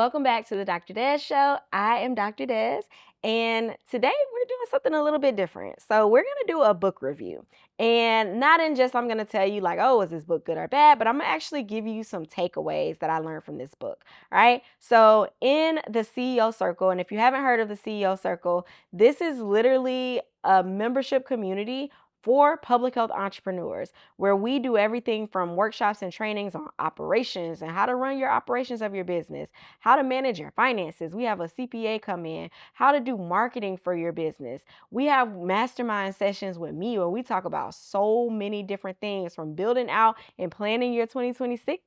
Welcome back to the Dr. Des Show. I am Dr. Des, and today we're doing something a little bit different. So we're going to do a book review, and not in just I'm going to tell you like, oh, is this book good or bad, but I'm going to actually give you some takeaways that I learned from this book. All right. So in the CEO Circle, and if you haven't heard of the CEO Circle, this is literally a membership community for public health entrepreneurs, where we do everything from workshops and trainings on operations and how to run your operations of your business, how to manage your finances. We have a CPA come in, how to do marketing for your business. We have mastermind sessions with me where we talk about so many different things, from building out and planning your 2026.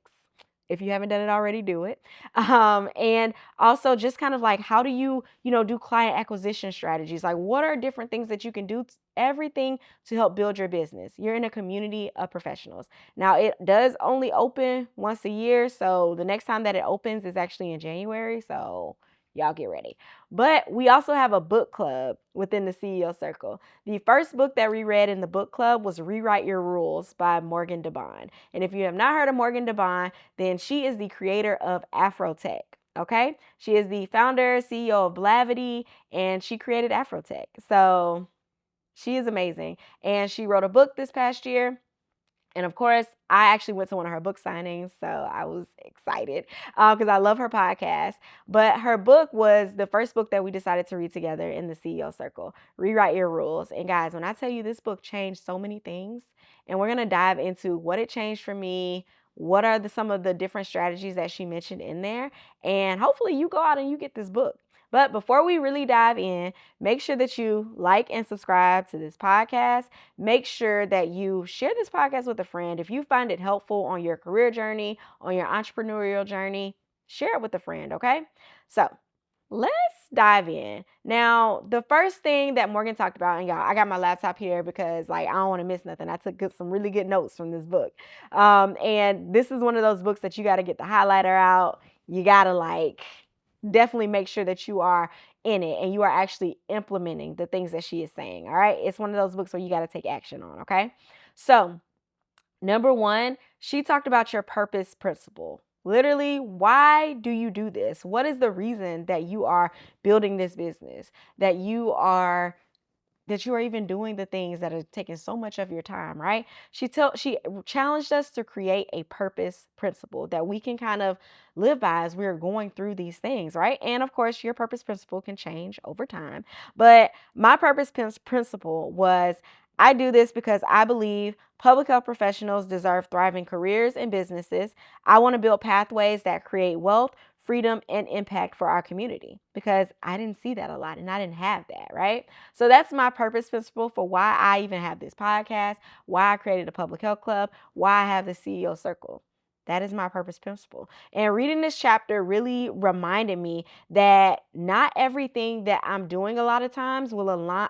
If you haven't done it already, do it. And also just kind of like, how do you do client acquisition strategies? Like, what are different things that you can do? Everything to help build your business. You're in a community of professionals. Now, it does only open once a year. So the next time that it opens is actually in January. So y'all get ready. But we also have a book club within the CEO Circle. The first book that we read in the book club was Rewrite Your Rules by Morgan DeBond. And if you have not heard of Morgan DeBond, then she is the creator of AfroTech. Okay? She is the founder, CEO of Blavity, and she created AfroTech. So she is amazing. And she wrote a book this past year. And of course, I actually went to one of her book signings, so I was excited because I love her podcast. But her book was the first book that we decided to read together in the CEO Circle, Rewrite Your Rules. And guys, when I tell you this book changed so many things, and we're going to dive into what it changed for me, what are some of the different strategies that she mentioned in there, and hopefully you go out and you get this book. But before we really dive in, make sure that you like and subscribe to this podcast. Make sure that you share this podcast with a friend. If you find it helpful on your career journey, on your entrepreneurial journey, share it with a friend, okay? So let's dive in. Now, the first thing that Morgan talked about, and y'all, I got my laptop here because I don't want to miss nothing. I took some really good notes from this book. And this is one of those books that you got to get the highlighter out. You got to definitely make sure that you are in it and you are actually implementing the things that she is saying. All right. It's one of those books where you got to take action on. Okay. So, number one, she talked about your purpose principle. Literally, why do you do this? What is the reason that you are building this business? That you are even doing the things that are taking so much of your time, right? She challenged us to create a purpose principle that we can kind of live by as we're going through these things, right? And of course, your purpose principle can change over time. But my purpose principle was, I do this because I believe public health professionals deserve thriving careers and businesses. I want to build pathways that create wealth, freedom, and impact for our community, because I didn't see that a lot and I didn't have that, right? So that's my purpose principle for why I even have this podcast, why I created a public health club, why I have the CEO Circle. That is my purpose principle. And reading this chapter really reminded me that not everything that I'm doing a lot of times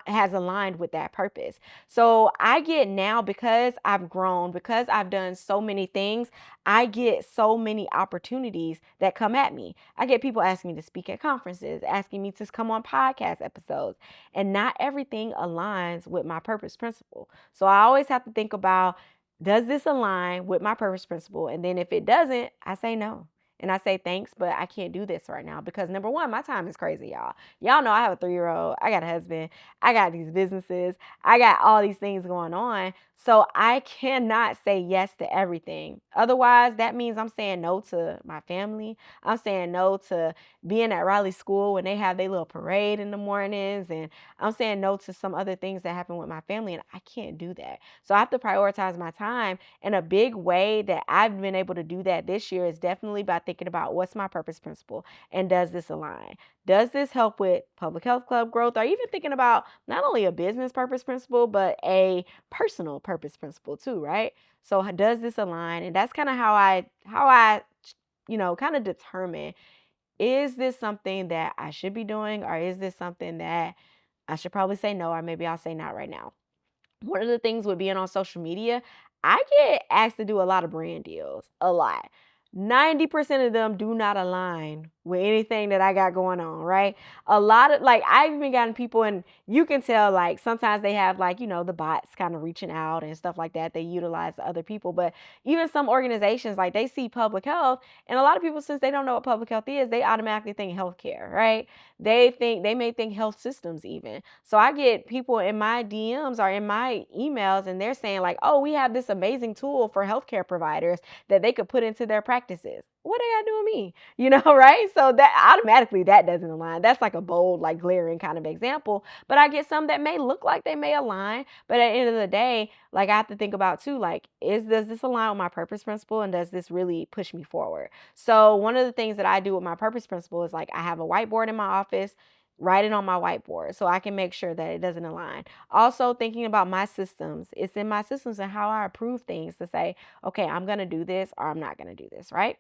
has aligned with that purpose. So I get now, because I've grown, because I've done so many things, I get so many opportunities that come at me. I get people asking me to speak at conferences, asking me to come on podcast episodes, and not everything aligns with my purpose principle. So I always have to think about, does this align with my purpose principle? And then if it doesn't, I say no. And I say thanks, but I can't do this right now because, number one, my time is crazy, y'all. Y'all know I have a 3-year-old. I got a husband. I got these businesses. I got all these things going on. So I cannot say yes to everything. Otherwise, that means I'm saying no to my family. I'm saying no to being at Riley School when they have their little parade in the mornings. And I'm saying no to some other things that happen with my family. And I can't do that. So I have to prioritize my time. And a big way that I've been able to do that this year is definitely by thinking about, what's my purpose principle and does this align? Does this help with public health club growth, or even thinking about not only a business purpose principle, but a personal purpose principle too, right? So does this align? And that's kind of how I kind of determine, is this something that I should be doing, or is this something that I should probably say no, or maybe I'll say not right now. One of the things with being on social media, I get asked to do a lot of brand deals, a lot. 90% of them do not align with anything that I got going on, right? A lot of like I've even gotten people, and you can tell like sometimes they have like, the bots kind of reaching out and stuff like that. They utilize other people, but even some organizations like they see public health, and a lot of people, since they don't know what public health is, they automatically think healthcare, right? They may think health systems even. So I get people in my DMs or in my emails, and they're saying like, "Oh, we have this amazing tool for healthcare providers that they could put into their practices." What they got to do with me? Right? So that automatically that doesn't align. That's like a bold, like glaring kind of example. But I get some that may look like they may align, but at the end of the day, like I have to think about too, like, does this align with my purpose principle, and does this really push me forward? So one of the things that I do with my purpose principle is like I have a whiteboard in my office. Write it on my whiteboard so I can make sure that it doesn't align. Also, thinking about my systems. It's in my systems and how I approve things to say, okay, I'm going to do this or I'm not going to do this, right?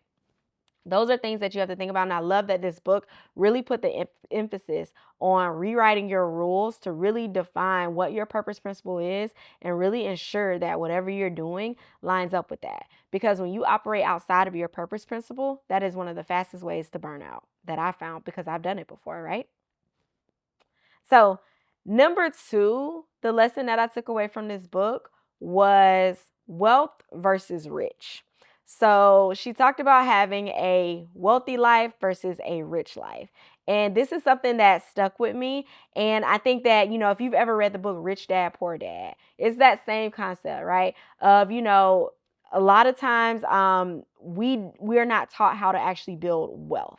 Those are things that you have to think about. And I love that this book really put the emphasis on rewriting your rules to really define what your purpose principle is and really ensure that whatever you're doing lines up with that. Because when you operate outside of your purpose principle, that is one of the fastest ways to burn out that I found because I've done it before, right? So, number two, the lesson that I took away from this book was wealth versus rich. So, she talked about having a wealthy life versus a rich life. And this is something that stuck with me. And I think that, if you've ever read the book Rich Dad, Poor Dad, it's that same concept, right? Of, a lot of times we're not taught how to actually build wealth.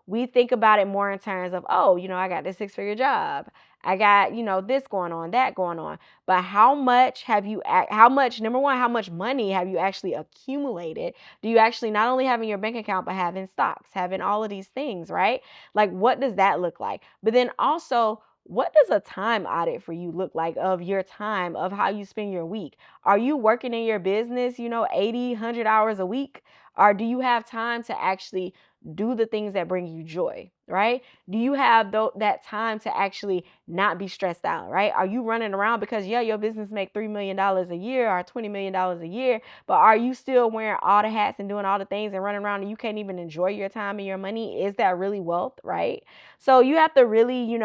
We think about it more in terms of, oh, I got this 6-figure job. I got, this going on, that going on. But how much number one, how much money have you actually accumulated? Do you actually not only have in your bank account, but having stocks, having all of these things, right? Like, what does that look like? But then also, what does a time audit for you look like of your time, of how you spend your week? Are you working in your business, 80, 100 hours a week? Or do you have time to actually do the things that bring you joy, right? Do you have that time to actually not be stressed out, right? Are you running around because, your business make $3 million a year or $20 million a year, but are you still wearing all the hats and doing all the things and running around and you can't even enjoy your time and your money? Is that really wealth, right? So you have to really,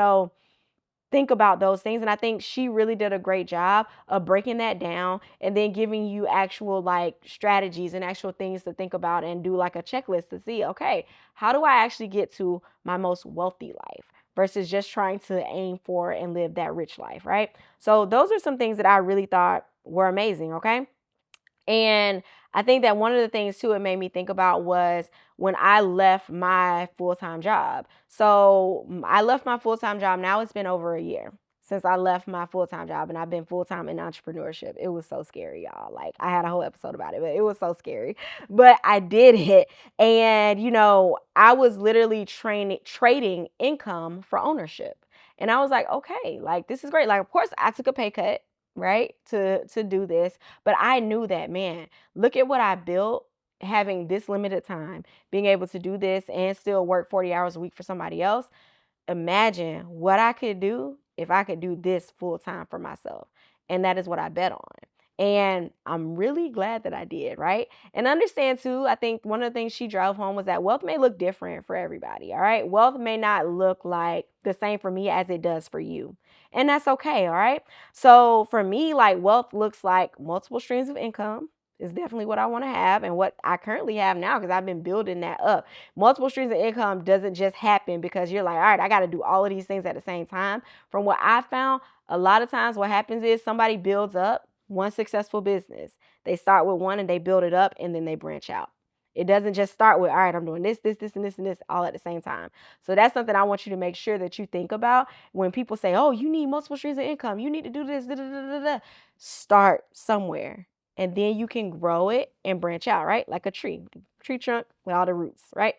think about those things. And I think she really did a great job of breaking that down and then giving you actual like strategies and actual things to think about and do like a checklist to see, okay, how do I actually get to my most wealthy life versus just trying to aim for and live that rich life, right? So those are some things that I really thought were amazing, okay? And I think that one of the things too it made me think about was when I left my full-time job. So I left my full-time job. Now it's been over a year since I left my full-time job, and I've been full-time in entrepreneurship. It was so scary, y'all. Like I had a whole episode about it, but it was so scary. But I did it. And I was literally trading income for ownership. And I was like, okay, like this is great. Like, of course, I took a pay cut, right, to do this. But I knew that, man, look at what I built having this limited time, being able to do this and still work 40 hours a week for somebody else. Imagine what I could do if I could do this full time for myself. And that is what I bet on. And I'm really glad that I did, right? And understand too, I think one of the things she drove home was that wealth may look different for everybody, all right? Wealth may not look like the same for me as it does for you. And that's okay, all right? So for me, like wealth looks like multiple streams of income is definitely what I want to have and what I currently have now because I've been building that up. Multiple streams of income doesn't just happen because you're like, all right, I got to do all of these things at the same time. From what I found, a lot of times what happens is somebody builds up one successful business. They start with one and they build it up and then they branch out. It doesn't just start with, all right, I'm doing this, this, this, and this, and this all at the same time. So that's something I want you to make sure that you think about when people say, oh, you need multiple streams of income. You need to do this. Da, da, da, da, da. Start somewhere and then you can grow it and branch out, right? Like a tree trunk with all the roots, right?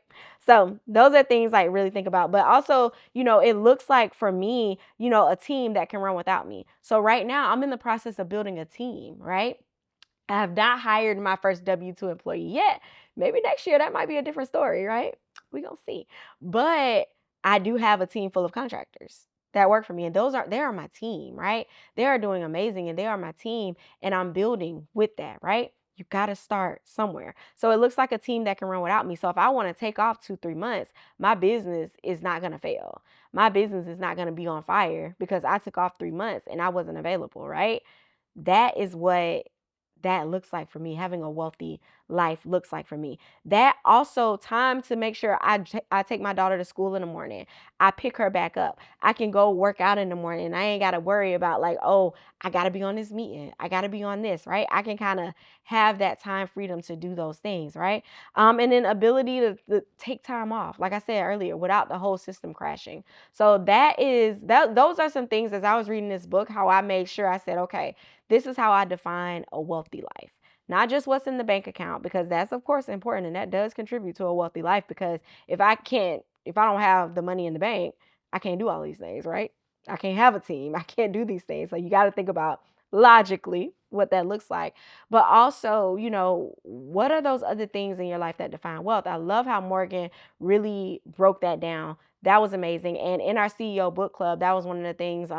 So those are things like really think about. But also, it looks like for me, a team that can run without me. So right now I'm in the process of building a team, right? I have not hired my first W-2 employee yet. Maybe next year that might be a different story, right? We're going to see. But I do have a team full of contractors that work for me. And they are my team, right? They are doing amazing and they are my team. And I'm building with that, right? You got to start somewhere. So it looks like a team that can run without me. So if I want to take off 2-3 months, my business is not going to fail. My business is not going to be on fire because I took off 3 months and I wasn't available, right? That is what that looks like for me. Having a wealthy life looks like for me. That also time to make sure I take my daughter to school in the morning. I pick her back up. I can go work out in the morning. I ain't got to worry about like, oh, I got to be on this meeting. I got to be on this, right? I can kind of have that time freedom to do those things, right? And then ability to take time off, like I said earlier, without the whole system crashing. So those are some things as I was reading this book, how I made sure I said, okay, this is how I define a wealthy life. Not just what's in the bank account, because that's of course important and that does contribute to a wealthy life, because if I don't have the money in the bank, I can't do all these things, right? I can't have a team. I can't do these things. So you got to think about logically what that looks like. But also, what are those other things in your life that define wealth? I love how Morgan really broke that down. That was amazing. And in our CEO book club, that was one of the things.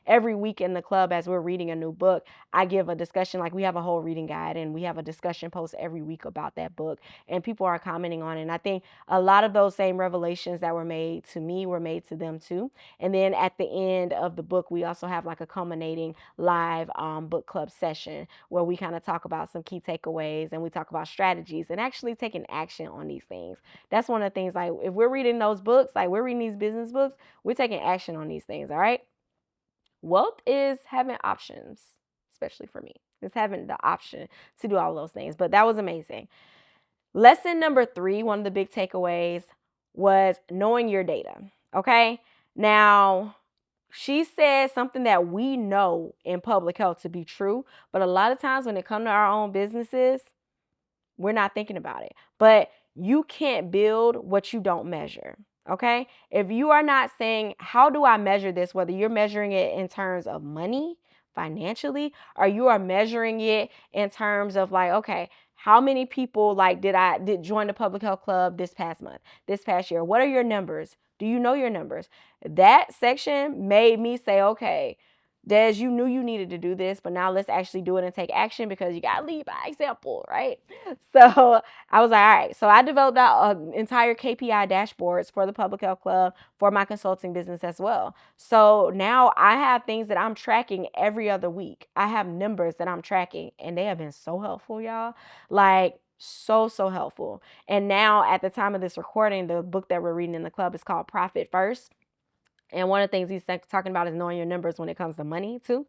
Every week in the club, as we're reading a new book, I give a discussion. Like we have a whole reading guide and we have a discussion post every week about that book. And people are commenting on it. And I think a lot of those same revelations that were made to me were made to them too. And then at the end of the book, we also have like a culminating live book club session where we kind of talk about some key takeaways and we talk about strategies and actually taking action on these things. That's one of the things, like if we're reading those books, like we're reading these business books, we're taking action on these things, all right? Wealth is having options, especially for me. It's having the option to do all those things. But that was amazing. Lesson number 3, one of the big takeaways was knowing your data. Okay. Now, she said something that we know in public health to be true, but a lot of times when it comes to our own businesses, we're not thinking about it. But you can't build what you don't measure. Okay. If you are not saying, how do I measure this? Whether you're measuring it in terms of money, financially, or you are measuring it in terms of like, okay, how many people like did join the public health club this past month, this past year? What are your numbers? Do you know your numbers? That section made me say, okay, Des, you knew you needed to do this, but now let's actually do it and take action, because you got to lead by example, right? So I was like, all right. So I developed out an entire KPI dashboards for the Public Health Club for my consulting business as well. So now I have things that I'm tracking every other week. I have numbers that I'm tracking, and they have been so helpful, y'all. Like, so helpful. And now at the time of this recording, the book that we're reading in the club is called Profit First. And one of the things he's talking about is knowing your numbers when it comes to money too.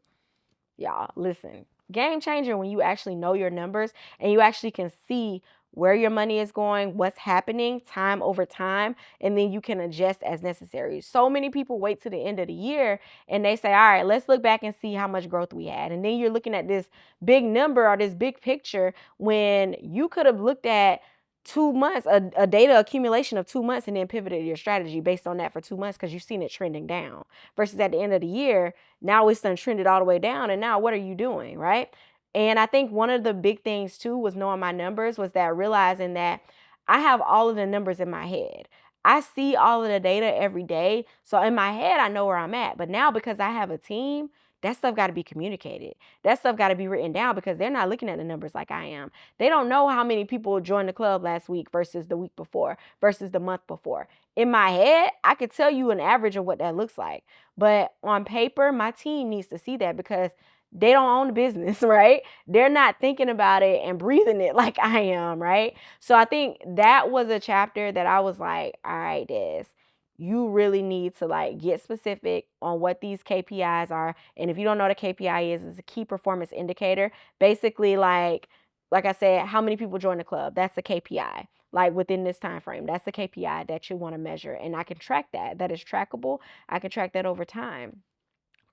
Y'all, listen, game changer when you actually know your numbers and you actually can see where your money is going, what's happening time over time, and then you can adjust as necessary. So many people wait to the end of the year and they say, all right, let's look back and see how much growth we had. And then you're looking at this big number or this big picture when you could have looked at 2 months, a data accumulation of 2 months, and then pivoted your strategy based on that for 2 months because you've seen it trending down. Versus at the end of the year, now it's done trended all the way down, and now what are you doing, right? And I think one of the big things too was knowing my numbers, was that realizing that I have all of the numbers in my head. I see all of the data every day. So in my head, I know where I'm at. But now because I have a team, that stuff got to be communicated. That stuff got to be written down, because they're not looking at the numbers like I am. They don't know how many people joined the club last week versus the week before versus the month before. In my head, I could tell you an average of what that looks like. But on paper, my team needs to see that, because they don't own the business, right? They're not thinking about it and breathing it like I am, right? So I think that was a chapter that I was like, all right, Des, you really need to like get specific on what these KPIs are. And if you don't know what a KPI is, it's a key performance indicator. Basically, like I said, how many people join the club? That's a KPI. Like within this time frame, that's the KPI that you want to measure. And I can track that. That is trackable. I can track that over time.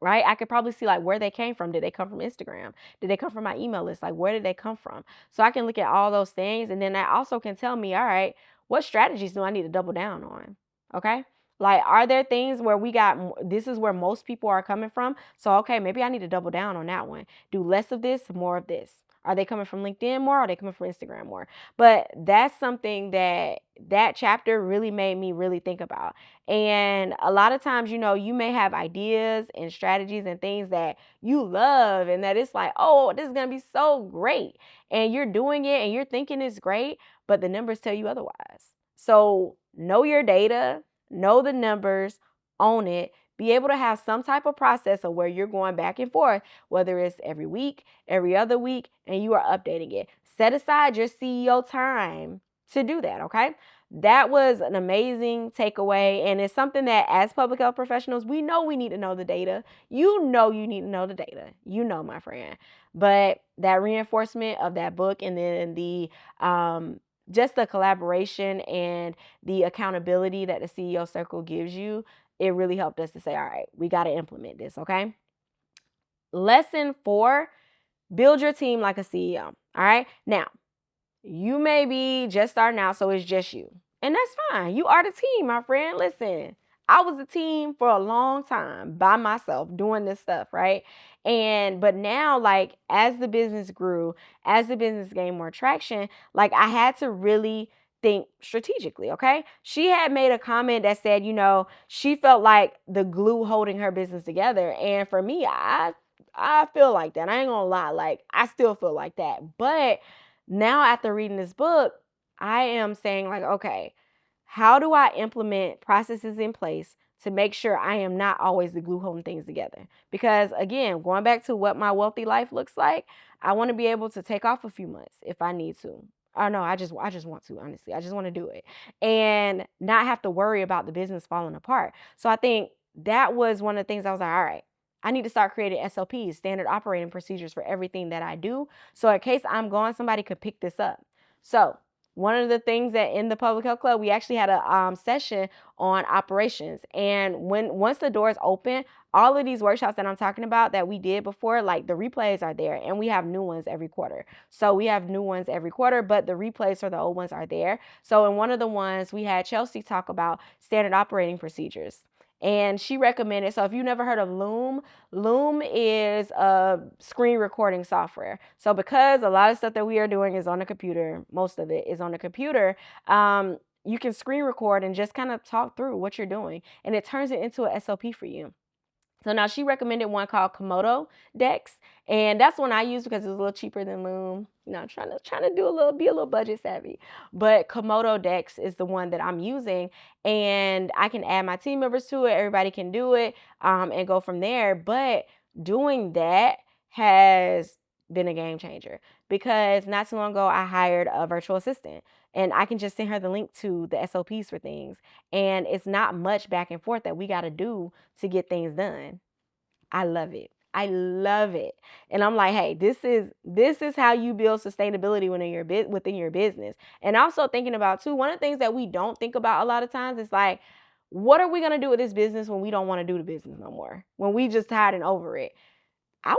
Right? I could probably see like where they came from. Did they come from Instagram? Did they come from my email list? Like, where did they come from? So I can look at all those things. And then that also can tell me, all right, what strategies do I need to double down on? Okay. Like, are there things where this is where most people are coming from? So, okay, maybe I need to double down on that one. Do less of this, more of this. Are they coming from LinkedIn more? Or are they coming from Instagram more? But that's something that chapter really made me really think about. And a lot of times, you may have ideas and strategies and things that you love and that it's like, oh, this is going to be so great. And you're doing it and you're thinking it's great, but the numbers tell you otherwise. So know your data, know the numbers, own it, be able to have some type of process of where you're going back and forth, whether it's every week, every other week, and you are updating it. Set aside your CEO time to do that, okay? That was an amazing takeaway, and it's something that as public health professionals, we know we need to know the data. You know you need to know the data. You know, my friend. But that reinforcement of that book and then the just the collaboration and the accountability that the CEO circle gives you, it really helped us to say, all right, we got to implement this, okay? Lesson 4, build your team like a CEO, all right? Now, you may be just starting out, so it's just you. And that's fine. You are the team, my friend. Listen, I was a team for a long time by myself doing this stuff, right? But now, like, as the business grew, as the business gained more traction, like, I had to really think strategically, okay? She had made a comment that said, she felt like the glue holding her business together. And for me, I feel like that. I ain't gonna lie. Like, I still feel like that. But now after reading this book, I am saying like, okay, how do I implement processes in place to make sure I am not always the glue holding things together? Because again, going back to what my wealthy life looks like, I want to be able to take off a few months if I need to. Oh no, I just want to, honestly. I just want to do it and not have to worry about the business falling apart. So I think that was one of the things I was like, all right, I need to start creating SOPs, standard operating procedures for everything that I do. So in case I'm gone, somebody could pick this up. So one of the things that in the Public Health Club, we actually had a session on operations. And once the doors open, all of these workshops that I'm talking about that we did before, like the replays are there, and we have new ones every quarter. So we have new ones every quarter, but the replays for the old ones are there. So in one of the ones, we had Chelsea talk about standard operating procedures. And she recommended, so if you've never heard of Loom, Loom is a screen recording software. So because a lot of stuff that we are doing is on the computer, most of it is on the computer, you can screen record and just kind of talk through what you're doing. And it turns it into a SOP for you. So now she recommended one called Komodo Dex, and that's one I use because it's a little cheaper than Loom. Trying to be a little budget savvy. But Komodo Dex is the one that I'm using, and I can add my team members to it. Everybody can do it, and go from there. But doing that has been a game changer because not too long ago I hired a virtual assistant. And I can just send her the link to the SOPs for things. And it's not much back and forth that we got to do to get things done. I love it. I love it. And I'm like, hey, this is how you build sustainability within your business. And also thinking about too, one of the things that we don't think about a lot of times is like, what are we going to do with this business when we don't want to do the business no more? When we just tired and over it? I'm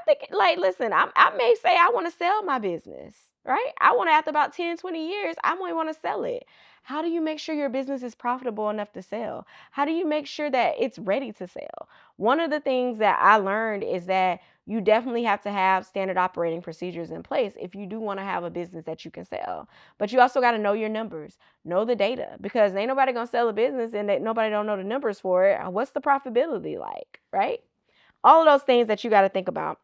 thinking, like, listen, I may say I want to sell my business, right? I want to, after about 10, 20 years, I might want to sell it. How do you make sure your business is profitable enough to sell? How do you make sure that it's ready to sell? One of the things that I learned is that you definitely have to have standard operating procedures in place if you do want to have a business that you can sell. But you also got to know your numbers, know the data, because ain't nobody going to sell a business and that nobody don't know the numbers for it. What's the profitability like, right? All of those things that you got to think about.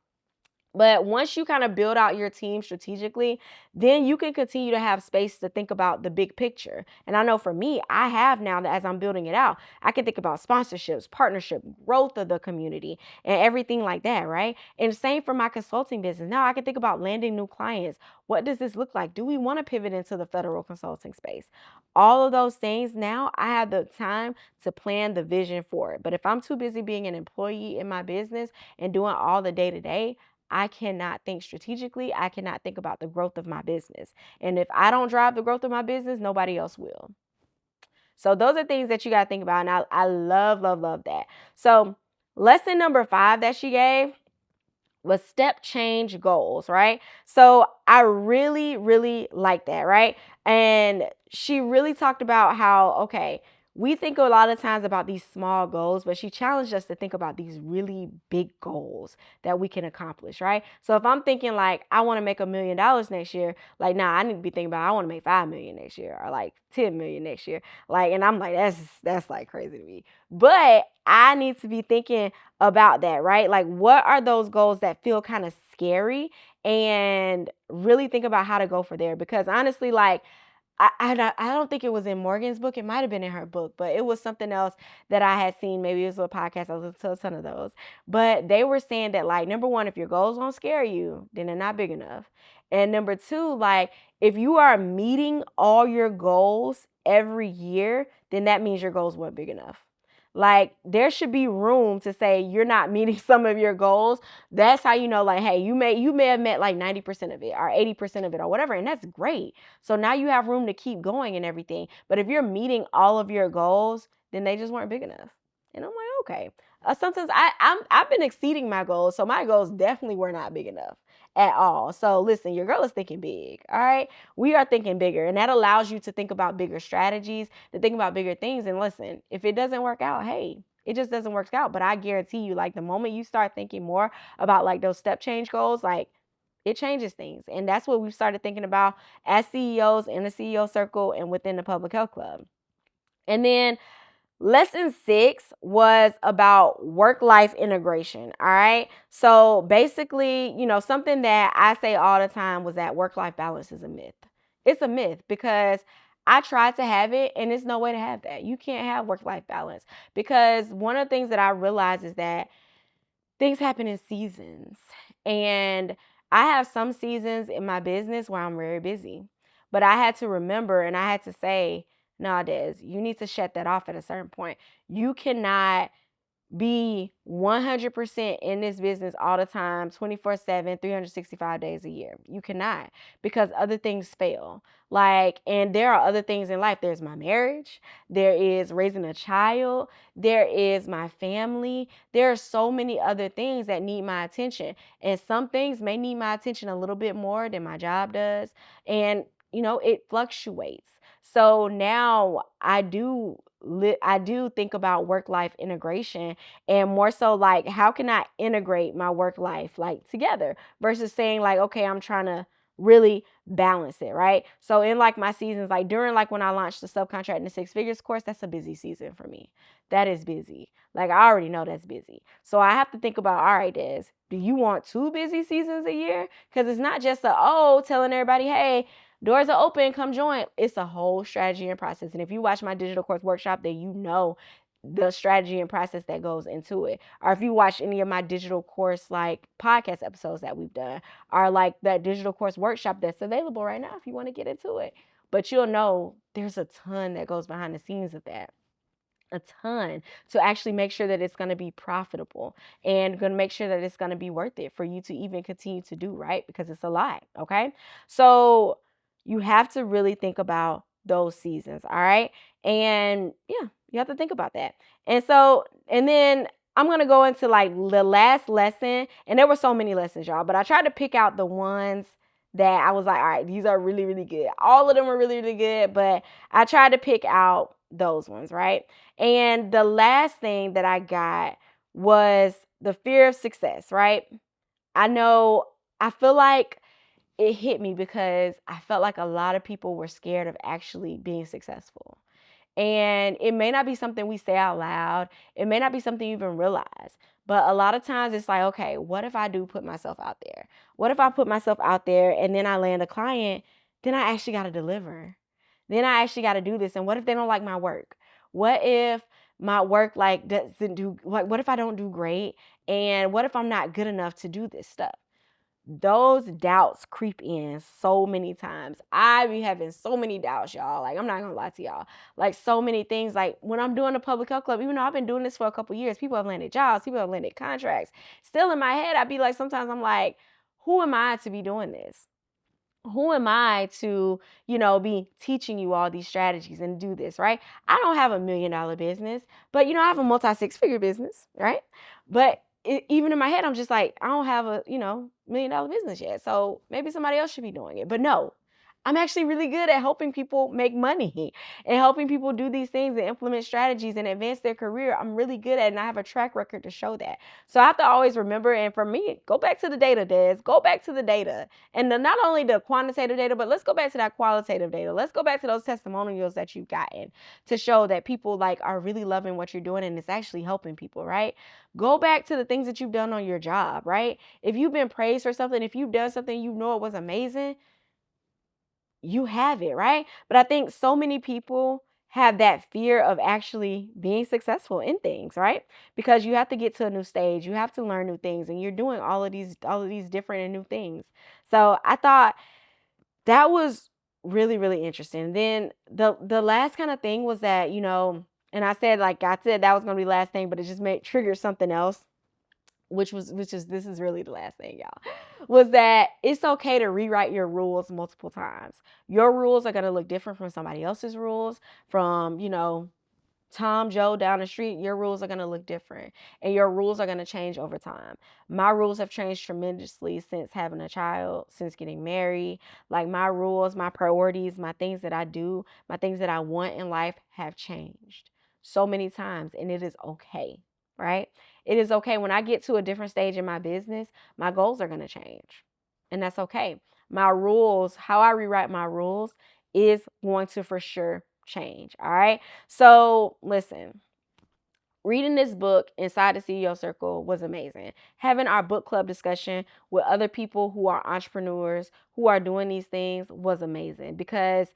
But once you kind of build out your team strategically, then you can continue to have space to think about the big picture. And I know for me, I have now that as I'm building it out, I can think about sponsorships, partnership, growth of the community, and everything like that, right? And same for my consulting business. Now I can think about landing new clients. What does this look like? Do we want to pivot into the federal consulting space? All of those things now, I have the time to plan the vision for it. But if I'm too busy being an employee in my business and doing all the day-to-day, I cannot think strategically. I cannot think about the growth of my business. And if I don't drive the growth of my business, nobody else will. So those are things that you got to think about. And I love, love, love that. So lesson number 5 that she gave was step change goals, right? So I really, really like that, right? And she really talked about how, okay, we think a lot of times about these small goals, but she challenged us to think about these really big goals that we can accomplish, right? So if I'm thinking like, I want to make $1 million next year, like, nah, I need to be thinking about, I want to make 5 million next year, or like 10 million next year. Like, and I'm like, that's like crazy to me. But I need to be thinking about that, right? Like, what are those goals that feel kind of scary, and really think about how to go for there? Because honestly, like, I don't think it was in Morgan's book. It might have been in her book, but it was something else that I had seen. Maybe it was a podcast. I listened to a ton of those. But they were saying that, like, number one, if your goals don't scare you, then they're not big enough. And number two, like, if you are meeting all your goals every year, then that means your goals weren't big enough. Like, there should be room to say you're not meeting some of your goals. That's how you know, like, hey, you may have met like 90% of it or 80% of it or whatever, and that's great. So now you have room to keep going and everything. But if you're meeting all of your goals, then they just weren't big enough. And I'm like, okay. Sometimes I've been exceeding my goals, so my goals definitely were not big enough at all. So listen, your girl is thinking big. All right, we are thinking bigger, and that allows you to think about bigger strategies, to think about bigger things. And listen, if it doesn't work out, hey, it just doesn't work out. But I guarantee you, like, the moment you start thinking more about like those step change goals, like, it changes things. And that's what we've started thinking about as CEOs in the CEO circle and within the Public Health Club. And then lesson 6 was about work-life integration. All right. So basically, something that I say all the time was that work-life balance is a myth. It's a myth because I tried to have it, and there's no way to have that. You can't have work-life balance, because one of the things that I realized is that things happen in seasons. And I have some seasons in my business where I'm very busy. But I had to remember, and I had to say, nah, Des, you need to shut that off at a certain point. You cannot be 100% in this business all the time, 24/7, 365 days a year. You cannot, because other things fail. Like, and there are other things in life. There's my marriage, there is raising a child, there is my family. There are so many other things that need my attention. And some things may need my attention a little bit more than my job does. And, it fluctuates. So now I do think about work-life integration, and more so like, how can I integrate my work life like together, versus saying like, okay, I'm trying to really balance it, right? So in like my seasons, like during like when I launched the Subcontract into Six Figures course, that's a busy season for me. That is busy. Like, I already know that's busy. So I have to think about, all right, Des, do you want 2 busy seasons a year? Because it's not just telling everybody, hey, doors are open, come join. It's a whole strategy and process. And if you watch my digital course workshop, then you know the strategy and process that goes into it. Or if you watch any of my digital course like podcast episodes that we've done, or like that digital course workshop that's available right now if you want to get into it. But you'll know there's a ton that goes behind the scenes of that. A ton, to actually make sure that it's going to be profitable, and going to make sure that it's going to be worth it for you to even continue to do, right? Because it's a lot. Okay. So you have to really think about those seasons. All right. And yeah, you have to think about that. And then I'm going to go into like the last lesson, and there were so many lessons, y'all, but I tried to pick out the ones that I was like, all right, these are really, really good. All of them are really, really good, but I tried to pick out those ones, right? And the last thing that I got was the fear of success, right? I feel like it hit me because I felt like a lot of people were scared of actually being successful. And it may not be something we say out loud. It may not be something you even realize. But a lot of times it's like, okay, what if I do put myself out there? What if I put myself out there and then I land a client? Then I actually got to deliver. Then I actually got to do this. And what if they don't like my work? What if my work like doesn't do, like, what if I don't do great? And what if I'm not good enough to do this stuff? Those doubts creep in so many times. I be having so many doubts, y'all. Like, I'm not gonna lie to y'all. Like, so many things. Like, when I'm doing the Public Health Club, even though I've been doing this for a couple years, people have landed jobs, people have landed contracts. Still in my head, I'd be like, sometimes I'm like, who am I to be doing this? Who am I to, be teaching you all these strategies and do this, right? I don't have $1 million business, but, I have a multi-6-figure business, right? But even in my head, I'm just like, I don't have a, $1 million business yet. So maybe somebody else should be doing it. But no, I'm actually really good at helping people make money and helping people do these things and implement strategies and advance their career. I'm really good at it, and I have a track record to show that. So I have to always remember, and for me, go back to the data, Des. Go back to the data. And not only the quantitative data, but let's go back to that qualitative data. Let's go back to those testimonials that you've gotten to show that people like are really loving what you're doing and it's actually helping people, right? Go back to the things that you've done on your job, right? If you've been praised for something, if you've done something you know it was amazing, you have it, right? But I think so many people have that fear of actually being successful in things, right? Because you have to get to a new stage, you have to learn new things, and you're doing all of these different and new things. So I thought that was really, really interesting. Then the last kind of thing was that, and I said, like I said, that was gonna be the last thing, but it just made trigger something else, which is this is really the last thing, y'all, was that it's okay to rewrite your rules multiple times. Your rules are going to look different from somebody else's rules, from, Tom, Joe down the street. Your rules are going to look different, and your rules are going to change over time. My rules have changed tremendously since having a child, since getting married. Like, my rules, my priorities, my things that I do, my things that I want in life have changed so many times, and it is okay, right? It is okay. When I get to a different stage in my business, my goals are going to change, and that's okay. My rules, how I rewrite my rules, is going to for sure change. All right. So listen, reading this book inside the CEO Circle was amazing. Having our book club discussion with other people who are entrepreneurs, who are doing these things, was amazing, because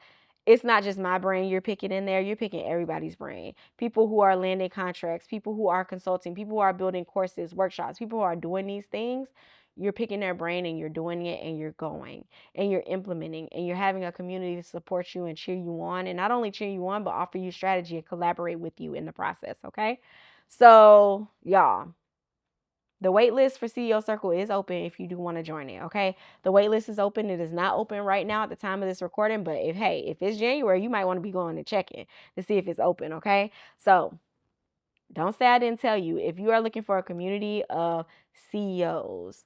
it's not just my brain you're picking in there, you're picking everybody's brain. People who are landing contracts, people who are consulting, people who are building courses, workshops, people who are doing these things. You're picking their brain and you're doing it and you're going and you're implementing and you're having a community to support you and cheer you on, and not only cheer you on, but offer you strategy and collaborate with you in the process. Okay. So, y'all, the wait list for CEO Circle is open if you do want to join it, okay? The wait list is open. It is not open right now at the time of this recording, but if it's January, you might want to be going and checking to see if it's open, okay? So, don't say I didn't tell you. If you are looking for a community of CEOs,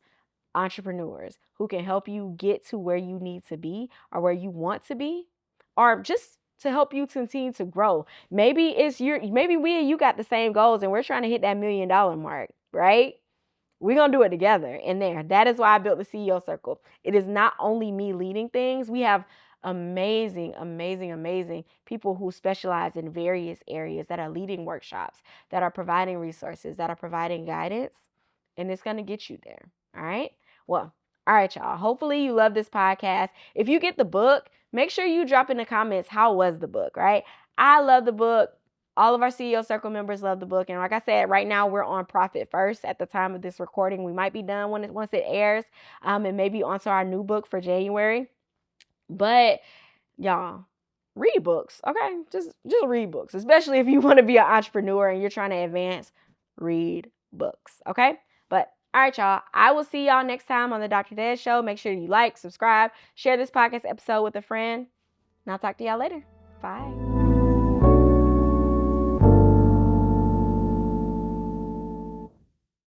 entrepreneurs who can help you get to where you need to be or where you want to be, or just to help you continue to grow. Maybe we and you got the same goals and we're trying to hit that $1 million mark, right? We're going to do it together in there. That is why I built the CEO Circle. It is not only me leading things. We have amazing, amazing, amazing people who specialize in various areas, that are leading workshops, that are providing resources, that are providing guidance, and it's going to get you there. All right? Well, all right, y'all. Hopefully you love this podcast. If you get the book, make sure you drop in the comments, how was the book, right? I love the book. All of our CEO Circle members love the book. And like I said, right now we're on Profit First at the time of this recording. We might be done once it airs, and maybe onto our new book for January. But y'all, read books, okay? Just read books, especially if you want to be an entrepreneur and you're trying to advance. Read books, okay? But all right, y'all. I will see y'all next time on the Dr. Des Show. Make sure you like, subscribe, share this podcast episode with a friend, and I'll talk to y'all later. Bye.